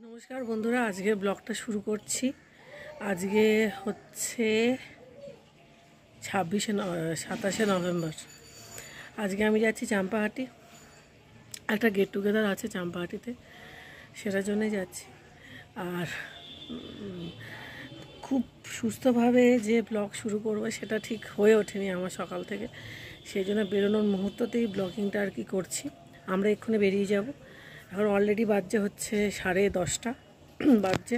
নমস্কার বন্ধুরা, আজকের ব্লগটা শুরু করছি। আজকে হচ্ছে 27শে নভেম্বর। আজকে আমি যাচ্ছি চাম্পাহাটি। একটা গেট টুগেদার আছে চাম্পাহাটিতে, সেটার জন্যই যাচ্ছি। আর খুব সুস্থভাবে যে ব্লগ শুরু করবো সেটা ঠিক হয়ে ওঠেনি আমার সকাল থেকে। সেই জন্য বেরোনোর মুহূর্ততেই ব্লগিংটা আর কি করছি। আমরা এক্ষুনি বেরিয়ে যাব। এখন অলরেডি বাজছে হচ্ছে 10:30 বাজছে।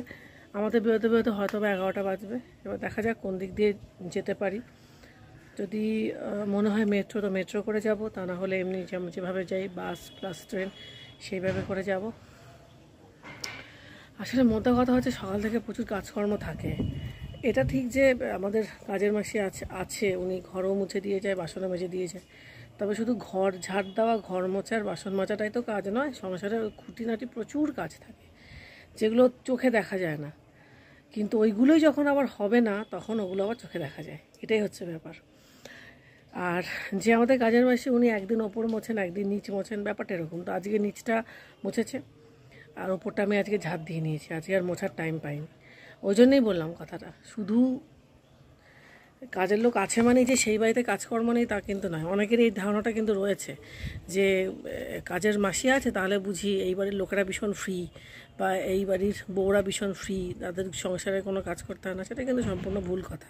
আমাদের বেরোতে বেরোতে হয়তো বা 11টা বাজবে। এবার দেখা যাক কোন দিক দিয়ে যেতে পারি। যদি মনে হয় মেট্রো, তো মেট্রো করে যাব, তা না হলে এমনি যেভাবে যাই বাস প্লাস ট্রেন সেইভাবে করে যাব। আসলে মোদ্দা কথা হচ্ছে সকাল থেকে প্রচুর কাজকর্ম থাকে। এটা ঠিক যে আমাদের কাজের মাসি আছে, উনি ঘরও মুছে দিয়ে যায়, বাসনও মেজে দিয়ে যায়। তবে শুধু ঘর ঝাড় দেওয়া, ঘর মোছার, বাসন মাজাটাই তো কাজ নয়। সংসারে খুঁটিনাটি প্রচুর কাজ থাকে, যেগুলো চোখে দেখা যায় না। কিন্তু ওইগুলোই যখন আবার হবে না, তখন ওগুলো আবার চোখে দেখা যায়। এটাই হচ্ছে ব্যাপার। আর যে আমাদের কাজের মাসি, উনি একদিন ওপর মোছেন, একদিন নিচ মোছেন, ব্যাপারটা এরকম। তো আজকে নিচটা মুছেছে, আর ওপরটা আমি আজকে ঝাঁট দিয়ে নিয়েছি। আজকে আর মোছার টাইম পাইনি। ওই জন্যই বললাম কথাটা। শুধু কাজের লোক আছে মানে যে সেই বাড়িতে কাজকর্ম নেই তা কিন্তু নয়। অনেকের এই ধারণাটা কিন্তু রয়েছে যে কাজের মাসি আছে তাহলে বুঝি এই বাড়ির লোকেরা ভীষণ ফ্রি, বা এই বাড়ির বউরা ভীষণ ফ্রি, তাদের সংসারে কোনো কাজ করতে হয় না। সেটা কিন্তু সম্পূর্ণ ভুল কথা।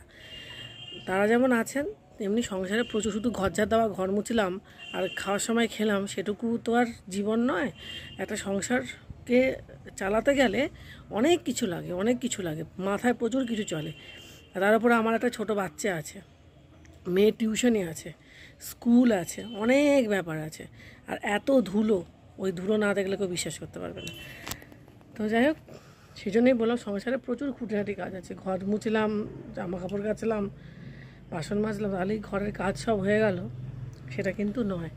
তারা যেমন আছেন তেমনি সংসারে প্রচুর, শুধু ঘর ঝাড় দেওয়া, ঘর মুছলাম আর খাওয়ার সময় খেলাম, সেটুকু তো আর জীবন নয়। একটা সংসারকে চালাতে গেলে অনেক কিছু লাগে, অনেক কিছু লাগে, মাথায় প্রচুর কিছু চলে। তার উপরে আমার একটা ছোটো বাচ্চা আছে, মেয়ে টিউশনি আছে, স্কুল আছে, অনেক ব্যাপার আছে। আর এত ধুলো, ওই ধুলো না দেখলে কেউ বিশ্বাস করতে পারবে না। তো যাই হোক, সেই জন্যই বললাম সংসারে প্রচুর খুঁটিনাটি কাজ আছে। ঘর মুছলাম, জামা কাপড় কাচলাম, বাসন মাজলাম, তাহলেই ঘরের কাজ সব হয়ে গেল, সেটা কিন্তু নয়।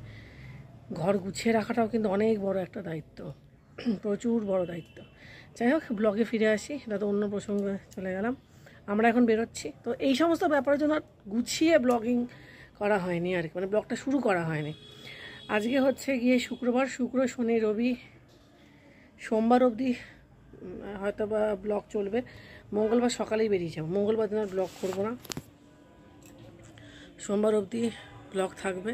ঘর গুছিয়ে রাখাটাও কিন্তু অনেক বড় একটা দায়িত্ব, প্রচুর বড় দায়িত্ব। যাই হোক, ব্লগে ফিরে আসি, এটা তো অন্য প্রসঙ্গে চলে গেলাম। আমরা এখন বেরোচ্ছি। তো এই সমস্ত ব্যাপারের জন্য গুছিয়ে ব্লগিং করা হয়নি আর কি, মানে ব্লগটা শুরু করা হয়নি। আজকে হচ্ছে গিয়ে শুক্রবার, শুক্র শনি রবি, সোমবার অবধি হয়তো বা ব্লগ চলবে। মঙ্গলবার সকালেই বেরিয়ে যাবো। মঙ্গলবার দিন আর ব্লগ করবো না, সোমবার অবধি ব্লগ থাকবে।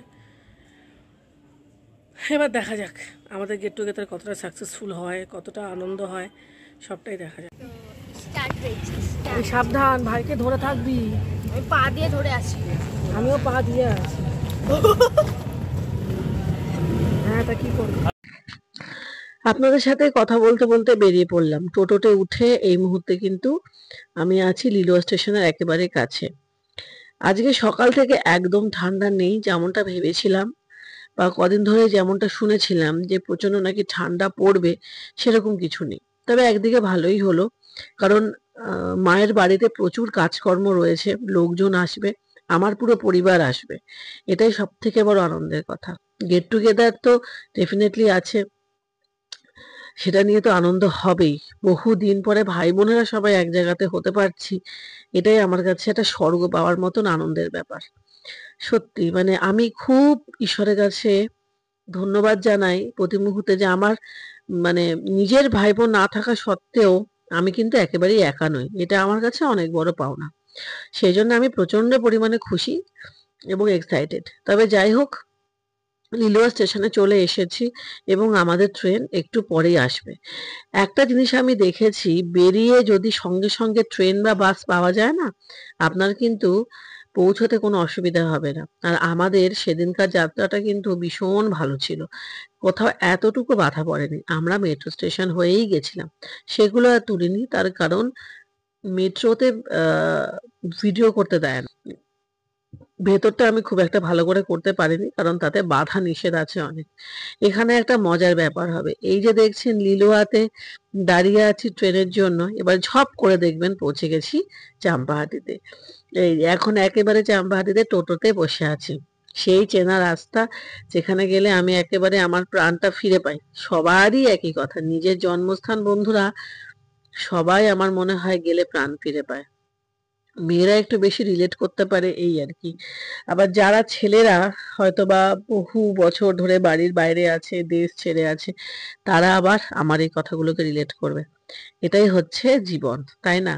এবার দেখা যাক আমাদের গেট টুগেদার কতটা সাকসেসফুল হয়, কতটা আনন্দ হয়, সবটাই দেখা যাক। সাবধান, ভাইকে ধরে থাকবি। আমি পা দিয়ে ধরে আছি। আমিও পা দিয়ে আছি। হ্যাঁ, তা কি করবো। আপনাদের সাথে কথা বলতে বলতে বেরিয়ে পড়লাম। টোটোতে উঠে এই মুহূর্তে কিন্তু আমি আছি লিলুয়া স্টেশনের একেবারে কাছে। আজকে সকাল থেকে একদম ঠান্ডা নেই যেমনটা ভেবেছিলাম, বা কদিন ধরে যেমনটা শুনেছিলাম যে প্রচন্ড নাকি ঠান্ডা পড়বে, সেরকম কিছু নেই। তবে একদিকে ভালোই হলো, কারণ মায়ের বাড়িতে প্রচুর কাজকর্ম রয়েছে, লোকজন আসবে, আমার পুরো পরিবার আসবে। এটাই সব থেকে বড় আনন্দের কথা। গেট টুগেদার তো ডেফিনেটলি আছে, সেটা নিয়ে তো আনন্দ হবেই। বহুদিন পরে ভাই বোনেরা সবাই এক জায়গাতে হতে পারছি, এটাই আমার কাছে একটা স্বর্গ পাওয়ার মতন আনন্দের ব্যাপার। সত্যি মানে আমি খুব ঈশ্বরের কাছে ধন্যবাদ জানাই প্রতি মুহূর্তে যে আমার মানে নিজের ভাই বোন না থাকা সত্ত্বেও আমি কিন্তু একেবারেই একা নই। এটা আমার কাছে অনেক বড় পাওনা। সেই জন্য আমি প্রচন্ড পরিমাণে খুশি এবং এক্সাইটেড। তবে যাই হোক, লিলুয়া স্টেশনে চলে এসেছি এবং আমাদের ট্রেন একটু পরেই আসবে। একটা জিনিস আমি দেখেছি, বেরিয়ে যদি সঙ্গে সঙ্গে ট্রেন বা বাস পাওয়া যায় না, আপনার কিন্তু পৌঁছতে কোনো অসুবিধা হবে না। আর আমাদের সেদিনকার যাত্রাটা কিন্তু ভীষণ ভালো ছিল, কোথাও এতটুকু বাধা পড়েনি। আমরা মেট্রো স্টেশন হয়েই গেছিলাম, সেগুলো আর তুলিনি, তার কারণ মেট্রোতে ভিডিও করতে দেয় না। ভেতরটা আমি খুব একটা ভালো করে করতে পারিনি, কারণ তাতে বাধা নিষেধ আছে অনেক। এখানে একটা মজার ব্যাপার হবে, এই যে দেখছেন লিলুয়াতে দাঁড়িয়ে আছি ট্রেনের জন্য, এবার ঝপ করে দেখবেন পৌঁছে গেছি চাম্পাহাটিতে। এই এখন একেবারে চাম্পাহাটিতে টোটোতে বসে আছি, সেই চেনা রাস্তা, যেখানে গেলে আমি একেবারে আমার প্রাণটা ফিরে পাই। সবারই একই কথা, নিজের জন্মস্থান বন্ধুরা সবাই আমার মনে হয় গেলে প্রাণ ফিরে পায়। মেয়েরা একটু বেশি রিলেট করতে পারে এই আর কি। আবার যারা ছেলেরা হয়তো বা বহু বছর ধরে বাড়ির বাইরে আছে, দেশ ছেড়ে আছে, তারা আবার আমার এই কথাগুলোকে রিলেট করবে। এটাই হচ্ছে জীবন, তাই না?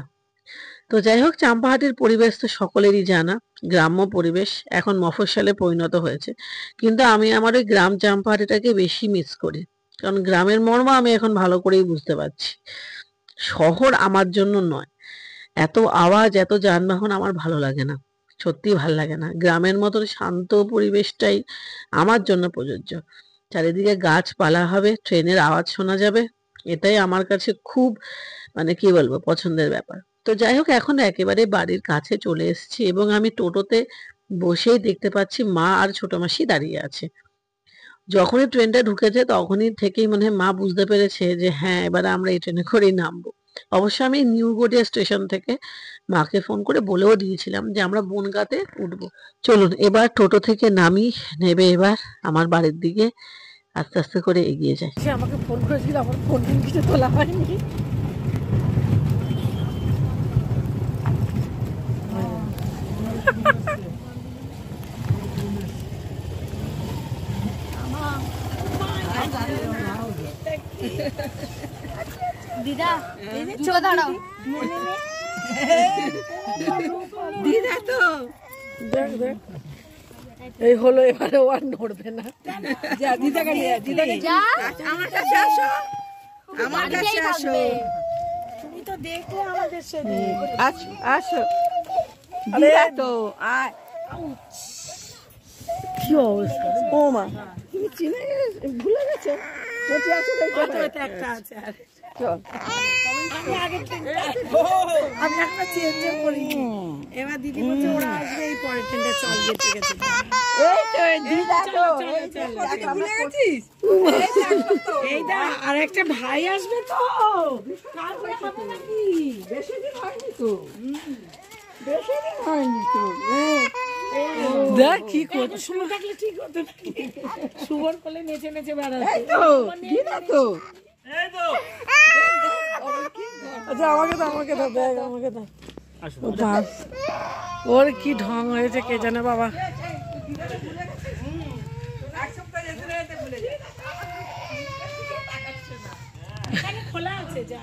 তো যাই হোক, চাম্পাহাটির পরিবেশ তো সকলেরই জানা, গ্রাম্য পরিবেশ, এখন মফস্বলে পরিণত হয়েছে। কিন্তু আমি আমার ওই গ্রাম চাম্পাহাটিটাকে বেশি মিস করি, কারণ গ্রামের মর্ম আমি এখন ভালো করেই বুঝতে পারছি। শহর আমার জন্য নয়, এত আওয়াজ, এত যানবাহন আমার ভালো লাগে না, সত্যি ভাল লাগে না। গ্রামের মতন শান্ত পরিবেশটাই আমার জন্য প্রযোজ্য। চারিদিকে গাছপালা হবে, ট্রেনের আওয়াজ শোনা যাবে, এটাই আমার কাছে খুব, মানে কি বলবো, পছন্দের ব্যাপার। তো যাই হোক, এখন একেবারে বাড়ির কাছে চলে এসেছি এবং আমি টোটোতে বসেই দেখতে পাচ্ছি মা আর ছোট মাসি দাঁড়িয়ে আছে। যখনই ট্রেনটা ঢুকেছে তখনই থেকেই মনে হয় মা বুঝতে পেরেছে যে হ্যাঁ, এবারে আমরা এই ট্রেনে করেই নামবো। অবশ্য আমি নিউ গড়িয়া স্টেশন থেকে মাকে ফোন করে বলেও দিয়েছিলাম যে আমরা বনগাঁতে উঠবো। চলুন এবার টোটো থেকে নামি, নেবে এবার আমার বাড়ির দিকে আস্তে আস্তে করে এগিয়ে যায়। সে আমাকে ফোন করেছিল, আমার ফোন কিছু তোলা হয়নি। দিদা জুতো দাঁড়াও। দিদা তো দেখ দেখ, এই হলো, এবারে ও আর নড়বে না। যা দিদাকে নিয়ে, দিদাকে যা আমার কাছে আসো, আমার কাছে আসো। তুমি তো দেখলে আমাদের সাথে। আসো আসো দিদা তো আয়। কি অবস্থা! ও মা, তুমি চিনে ভুলে গেছো? কোটি আছে একটা আছে আর চল। আমি একটা চেঞ্জ করি। এবার দিদি বলছে ওরা আসবে এই পরের ট্রেনটা, চল গেছে গেছে। এই তো এই দিদা তো, ভুলে গেছিস? এইটা আর একটা ভাই আসবে তো, কালকে হবে নাকি? বেশি দিন হয়নি তো, বেশি দিন হয়নি তো। দেখ কি করতে, শুভ থাকলে ঠিক হতো নাকি? শুভর কোলে নেচে নেচে বেড়াচ্ছে। এই তো দিদা তো। আচ্ছা আমাকে দাও, আমাকে দাও, ব্যাগ আমাকে দাও। বাস, ওর কি ঢং হয়েছে কে জানে বাবা। খোলা আছে, যা।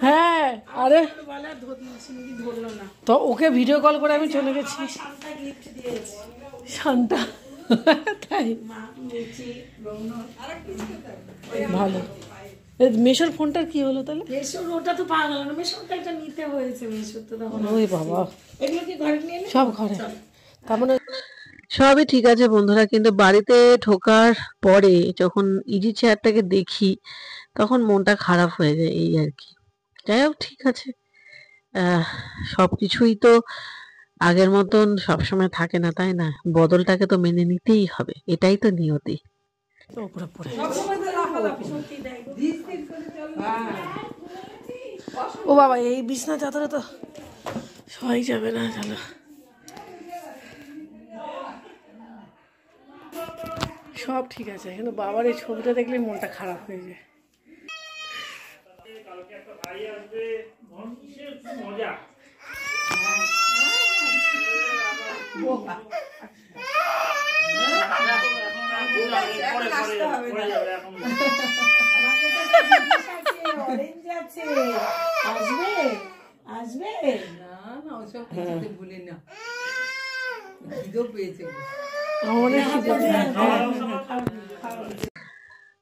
হ্যাঁ, আরে তো ওকে ভিডিও কল করে আমি চলে গেছি। শান্তা, তাই ভালো। মেশোর ফোনটার কি হলো তাহলে? মেশোর ওটা তো পাওয়া গেল না, মেশোর একটা নিতে হয়েছে, মেশোর তো তখন। ওই বাবা, এগুলো কি ঘরে নিয়ে এলে? সব ঘরে। তার মানে সবই ঠিক আছে বন্ধুরা, কিন্তু বাড়িতে ঢোকার পরে যখন ইজি চেয়ারটাকে দেখি তখন মনটা খারাপ হয়ে যায়, এই আর কি। যাই হোক, ঠিক আছে, সবকিছুই তো আগের মতন সবসময় থাকে না, তাই না? বদলটাকে তো মেনে নিতেই হবে, এটাই তো নিয়তি। ও বাবা, এই বিছনা চাদরে তো সবাই যাবে না, চলো। সব ঠিক আছে, কিন্তু বাবার এই ছবিটা দেখলে মনটা খারাপ হয়ে যায়।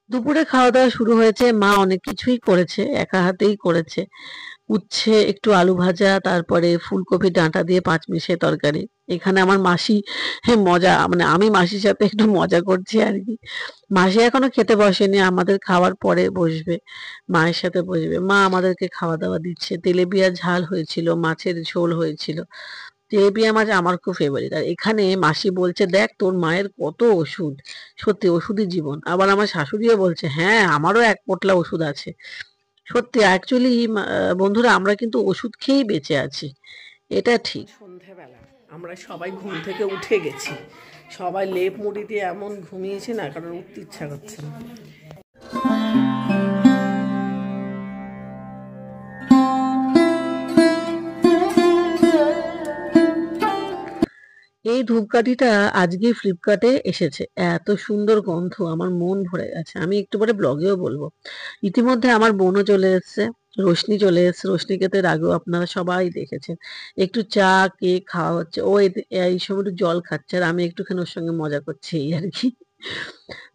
দুপুরে খাওয়া দাওয়া শুরু হয়েছে, মা অনেক কিছুই করেছে, একা হাতেই করেছে। উচ্ছে, একটু আলু ভাজা, তারপরে ফুলকপি ডাঁটা দিয়ে পাঁচমিশালি তরকারি। এখানে আমার মাসি মজা, মানে আমি মাসির সাথে একটু মজা করছি আর কি। মাসি এখনো খেতে বসেনি, আমাদের খাওয়ার পরে বসবে, মায়ের সাথে বসবে। মা আমাদেরকে খাওয়া দাওয়া দিচ্ছে। তেলেপিয়া ঝাল হয়েছিল, মাছের ঝোল হয়েছিল। তেলেপিয়া মাছ আমার খুব ফেভারিট। আর এখানে মাসি বলছে, দেখ তোর মায়ের কত ওষুধ, সত্যি ওষুধই জীবন। আবার আমার শাশুড়িও বলছে, হ্যাঁ আমারও এক পোটলা ওষুধ আছে। সত্যি, অ্যাকচুয়ালি বন্ধুরা, আমরা কিন্তু ওষুধ খেয়েই বেঁচে আছি, এটা ঠিক। সন্ধ্যাবেলা আমরা সবাই ঘুম থেকে উঠে গেছি, সবাই লেপ মুড়ি দিয়ে এমন ঘুমিয়েছি না, কারণ উঠতে ইচ্ছা করছে না। এই ধূপকাঠিটা আজকে ফ্লিপকার্টে এসেছে, এত সুন্দর গন্ধ, আমার মন ভরে গেছে। আমি একটু পরে ব্লগেও বলবো। ইতিমধ্যে আমার বোনও চলে এসছে, রোশনি চলে এসছে। রোশনিকে তো এর আগেও আপনারা সবাই দেখেছেন। একটু চা কেক খাওয়া হচ্ছে, ও এই সময় একটু জল খাচ্ছে আর আমি একটুখানি ওর সঙ্গে মজা করছি, এই আর কি।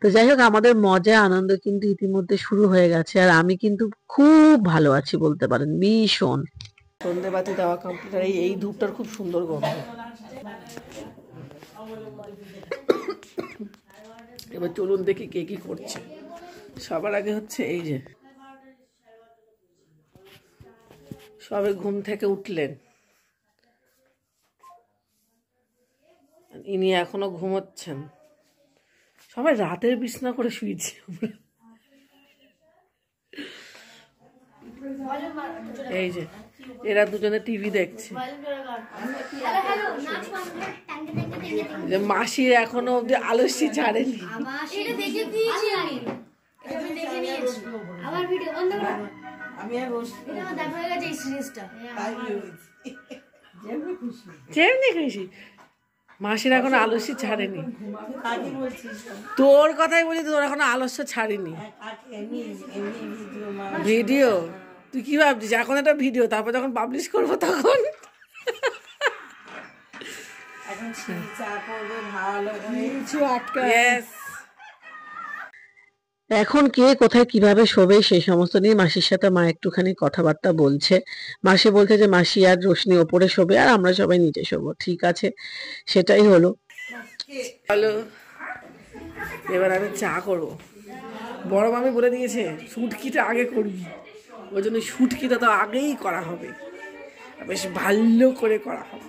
তো যাই হোক, আমাদের মজা আনন্দ কিন্তু ইতিমধ্যে শুরু হয়ে গেছে, আর আমি কিন্তু খুব ভালো আছি বলতে পারেন, ভীষণ। সন্ধেবাতি দেওয়া কমপ্লিট, আর এই ধূপটার খুব সুন্দর গন্ধ। এবার চলুন দেখি কে কি করছে। সবার আগে হচ্ছে এই যে সবে ঘুম থেকে উঠলেন, ইনি এখনো ঘুমোচ্ছেন। সবাই রাতের বিছনা করে শুয়েছি আমরা। এই যে এরা দুজনে টিভি দেখছে। যে মাসির এখনো অব্দি আলস্যি ছাড়েনি। যেমনি খুশি, মাসির এখন আলস্য ছাড়েনি। তোর কথাই বলি, তোর এখন আলস্য ছাড়েনি। ভিডিও তুই কি ভাবছিস? এখন একটা ভিডিও, তারপর যখন পাবলিশ করবো তখন এখন কে কোথায় কিভাবে শোবে সেই সমস্ত নিয়ে মাসির সাথে মা একটুখানি কথাবার্তা বলছে। মাসি বলছে যে মাসি আর রোশনি ওপরে শোবে আর আমরা সবাই নিচে শোবো। ঠিক আছে, সেটাই হলো। হ্যালো, এবার আমি চা করবো। বড় মামি বলে দিয়েছে শুটকিটা আগে করবি, ওই জন্য শুটকিটা তো আগেই করা হবে, বেশ ভালো করে করা হবে।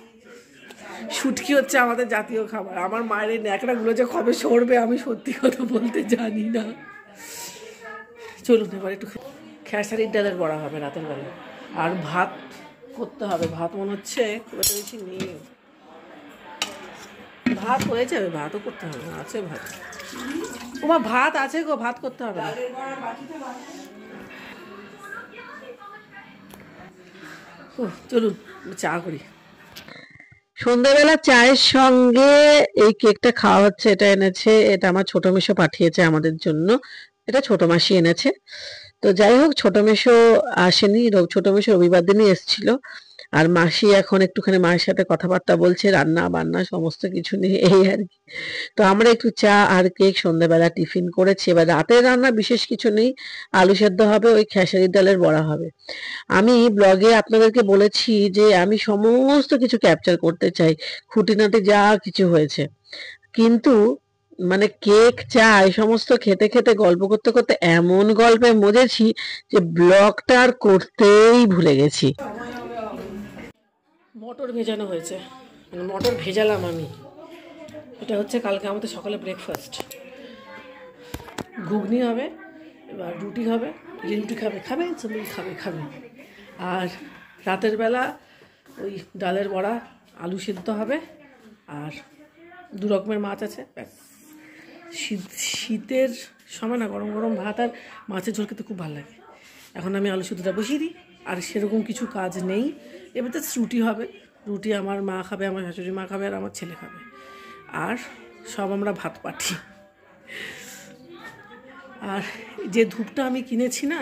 শুটকি হচ্ছে আমাদের জাতীয় খাবার। আমার মায়ের এই ন্যাকড়াগুলো যে কবে সরবে আমি সত্যি কথা বলতে জানি না। চলুন এবার একটু খেসারির ডালের বড়া হবে রাতের বেলা, আর ভাত করতে হবে। ভাত মনে হচ্ছে খুব একটা বেশি নেই, ভাত হয়ে যাবে, ভাতও করতে হবে না, আছে ভাত। ওমা ভাত আছে গো, ভাত করতে হবে না। চলুন চা করি। সন্ধ্যাবেলা চায়ের সঙ্গে এই কেকটা খাওয়া হচ্ছে। এটা এনেছে, এটা আমার ছোট মেশো পাঠিয়েছে আমাদের জন্য, এটা ছোট মাসি এনেছে। তো যাই হোক, ছোট মেশো আসেনি, ছোট মেশো রবিবার দিনই এসেছিল। আর মাসি এখন একটুখানি মায়ের সাথে কথাবার্তা বলছে, রান্না বান্না সমস্ত কিছু নিয়ে, এই আর কি। তো আমরা একটু চা আর কেক সন্ধ্যাবেলা টিফিন করেছি। এবার রাতের রান্না বিশেষ কিছু নেই, আলু সেদ্ধ হবে, ওই খেসারির ডালের বড়া হবে। আমি ব্লগে আপনাদেরকে বলেছি যে আমি সমস্ত কিছু ক্যাপচার করতে চাই, খুঁটিনাটি যা কিছু হয়েছে, কিন্তু মানে কেক চা এই সমস্ত খেতে খেতে গল্প করতে করতে এমন গল্পে মজেছি যে ব্লগটা আর করতেই ভুলে গেছি। মটর ভেজানো হয়েছে, মানে মটর ভেজালাম আমি। এটা হচ্ছে কালকে আমাদের সকালে ব্রেকফাস্ট। ঘুগনি হবে, এবার রুটি হবে, রুটি খাবে চুমুল খাবে। আর রাতের বেলা ওই ডালের বড়া, আলু সিদ্ধ হবে, আর 2 রকমের মাছ আছে, ব্যাস। শীতের সময় না গরম গরম ভাত আর মাছের ঝোল খেতে খুব ভালো লাগে। এখন আমি আলু সিদ্ধটা বসিয়ে দিই, আর সেরকম কিছু কাজ নেই। এবারে রুটি হবে, রুটি আমার মা খাবে, আমার শাশুড়ি মা খাবে, আর আমার ছেলে খাবে, আর সব আমরা ভাত পাঠি। আর যে ধূপটা আমি কিনেছি না,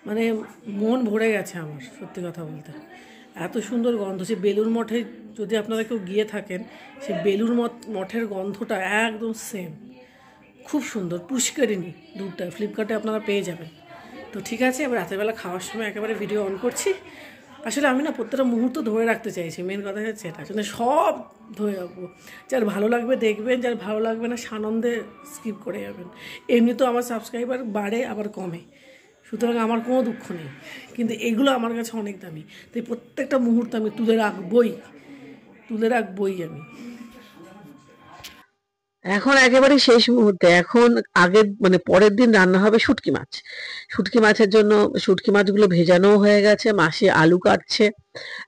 মানে মন ভরে গেছে আমার, সত্যি কথা বলতে। এত সুন্দর গন্ধ। সে বেলুর মঠে যদি আপনারা কেউ গিয়ে থাকেন, সে বেলুর মঠের গন্ধটা একদম সেম, খুব সুন্দর। পুষ্করিণী ধূপটা ফ্লিপকার্টে আপনারা পেয়ে যাবেন। তো ঠিক আছে, এবার রাতেরবেলা খাওয়ার সময় একেবারে ভিডিও অন করছি। আসলে আমি না প্রত্যেকটা মুহূর্ত ধরে রাখতে চাইছি, মেন কথা হচ্ছে এটা। আসলে সব ধরে রাখবো, যার ভালো লাগবে দেখবেন, যার ভালো লাগবে না সানন্দে স্কিপ করে যাবেন। এমনি তো আমার সাবস্ক্রাইবার বাড়ে আবার কমে, সুতরাং আমার কোনো দুঃখ নেই, কিন্তু এগুলো আমার কাছে অনেক দামি। তাই প্রত্যেকটা মুহূর্ত আমি তুলে রাখবই আমি। এখন একেবারে শেষ মুহূর্তে, এখন আগের মানে পরের দিন রান্না হবে শুটকি মাছ। শুটকি মাছের জন্য শুটকি মাছগুলো ভেজানো হয়ে গেছে, মাসি আলু কাটছে।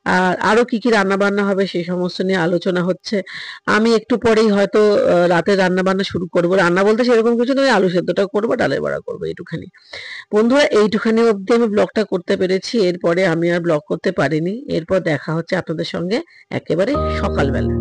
আর আরো কি কি রান্না বান্না হবে সেই সমস্ত নিয়ে আলোচনা হচ্ছে। আমি একটু পরেই হয়তো রাতের রান্না বান্না শুরু করবো। রান্না বলতে সেরকম কিছু নয়, আলু সেদ্ধটা করবো, ডালের বড়া করবো, এইটুখানি। বন্ধুরা, এইটুখানি অবধি আমি ব্লগটা করতে পেরেছি, এরপরে আমি আর ব্লগ করতে পারিনি। এরপর দেখা হচ্ছে আপনাদের সঙ্গে একেবারে সকালবেলা।